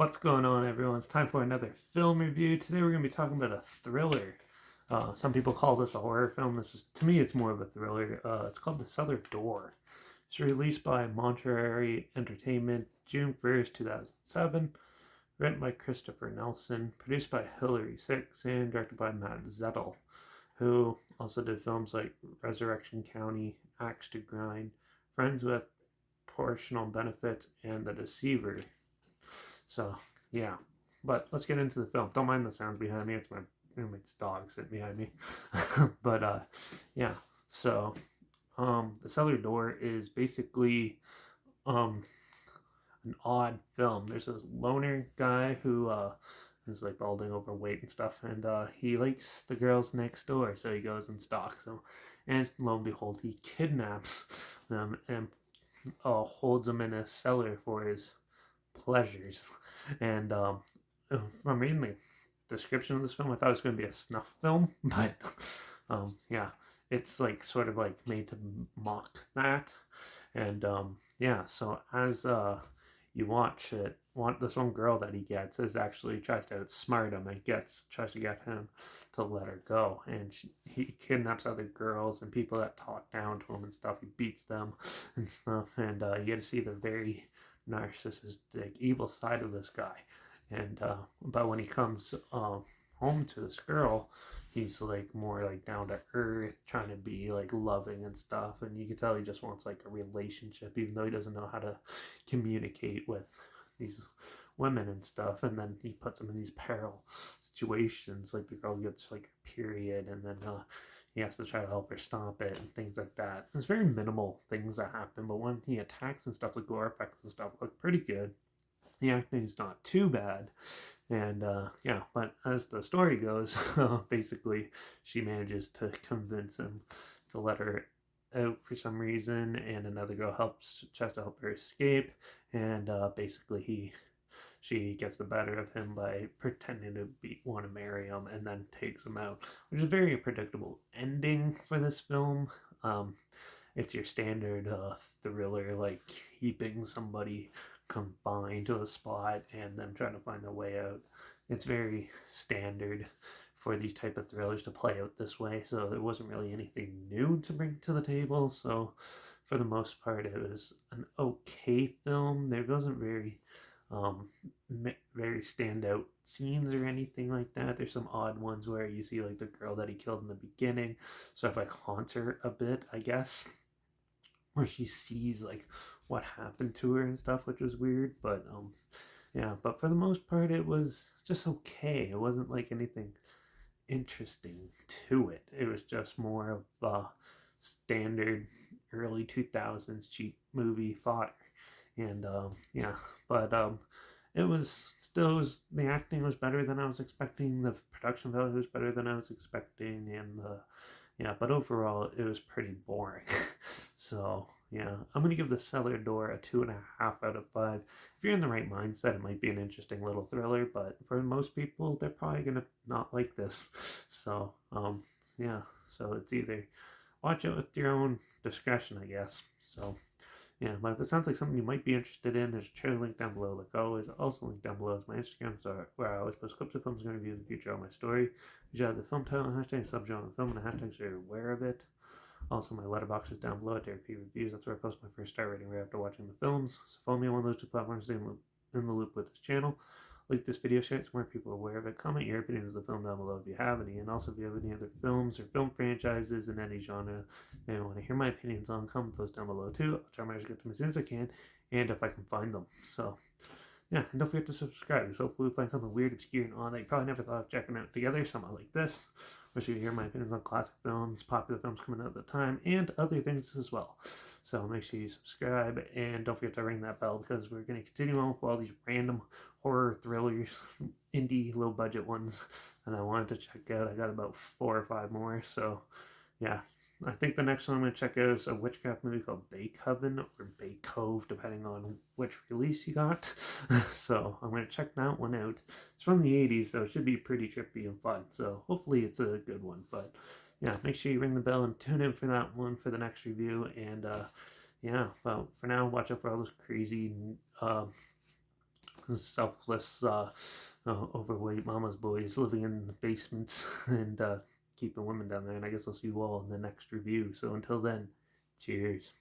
What's going on, everyone? It's time for another film review. Today we're going to be talking about a thriller. Some people call this a horror film. To me, it's more of a thriller. It's called The Cellar Door. It's released by Monterey Entertainment June 1st, 2007. Written by Christopher Nelson. Produced by Hilary Six and directed by Matt Zettel, who also did films like Resurrection County, Axe to Grind, Friends with Portional Benefits, and The Deceiver. So, yeah. But let's get into the film. Don't mind the sounds behind me. It's my roommate's dog sitting behind me. but, yeah. So, The Cellar Door is basically um, an odd film. There's this loner guy who is like balding, overweight and stuff, and he likes the girls next door, so he goes and stalks them. And lo and behold, he kidnaps them and holds them in a cellar for his pleasures. And from reading the description of this film, I thought it was going to be a snuff film, but yeah, it's like sort of like made to mock that. And yeah, so as you watch it, this one girl that he gets is actually tries to outsmart him and tries to get him to let her go, and he kidnaps other girls and people that talk down to him and stuff. He beats them and stuff, and you get to see the very narcissistic, evil side of this guy. And but when he comes home to this girl, he's like more like down to earth, trying to be like loving and stuff. And you can tell he just wants like a relationship, even though he doesn't know how to communicate with these women and stuff. And then he puts them in these peril situations, like the girl gets like a period, and then he has to try to help her stop it and things like that. There's very minimal things that happen, but when he attacks and stuff, the gore effects and stuff look pretty good. The acting is not too bad, and yeah, but as the story goes, basically she manages to convince him to let her out for some reason, and another girl tries to help her escape, and basically she gets the better of him by pretending to want to marry him, and then takes him out, which is a very predictable ending for this film. It's your standard thriller, like keeping somebody confined to a spot and them trying to find their way out. It's very standard for these type of thrillers to play out this way, so there wasn't really anything new to bring to the table. So for the most part, it was an okay film. There wasn't very standout scenes or anything like that. There's some odd ones where you see like the girl that he killed in the beginning sort of like haunts her a bit, I guess, where she sees like what happened to her and stuff, which was weird. But yeah, but for the most part, it was just okay. It wasn't like anything interesting to it. It was just more of a standard early 2000s cheap movie fodder. And yeah, but the acting was better than I was expecting. The production value was better than I was expecting, and yeah, but overall it was pretty boring. So yeah, I'm gonna give The Cellar Door a 2.5 out of 5. If you're in the right mindset, it might be an interesting little thriller, but for most people, they're probably gonna not like this. So yeah, so it's either watch it with your own discretion, I guess. So yeah, but if it sounds like something you might be interested in, there's a trailer link down below. Like always, also link down below is my Instagram, so where I always post clips of films I'm going to review in the future on my story. You should have the film title and hashtag, subgenre of the film, and the hashtags so you're aware of it. Also, my Letterbox is down below at Derek P Reviews. That's where I post my first star rating right after watching the films. So follow me on one of those two platforms to stay in the loop with this channel. Like this video, share it so more people are aware of it. Comment your opinions of the film down below if you have any. And also, if you have any other films or film franchises in any genre that you want to hear my opinions on, comment those down below too. I'll try my best to get to them as soon as I can, and if I can find them. So, yeah, and don't forget to subscribe. So hopefully we find something weird, obscure, and odd that you probably never thought of checking out together. Something like this. Or so you hear my opinions on classic films, popular films coming out at the time, and other things as well. So make sure you subscribe, and don't forget to ring that bell, because we're going to continue on with all these random horror thrillers, indie, low-budget ones, and I wanted to check out. I got about 4 or 5 more, so yeah. I think the next one I'm going to check out is a witchcraft movie called Bay Coven or Bay Cove, depending on which release you got. So I'm going to check that one out. It's from the 80s, so it should be pretty trippy and fun. So hopefully it's a good one. But yeah, make sure you ring the bell and tune in for that one for the next review. And yeah, well, for now, watch out for all those crazy selfless, overweight mama's boys living in the basements and keeping women down there. And I guess I'll see you all in the next review. So until then, cheers.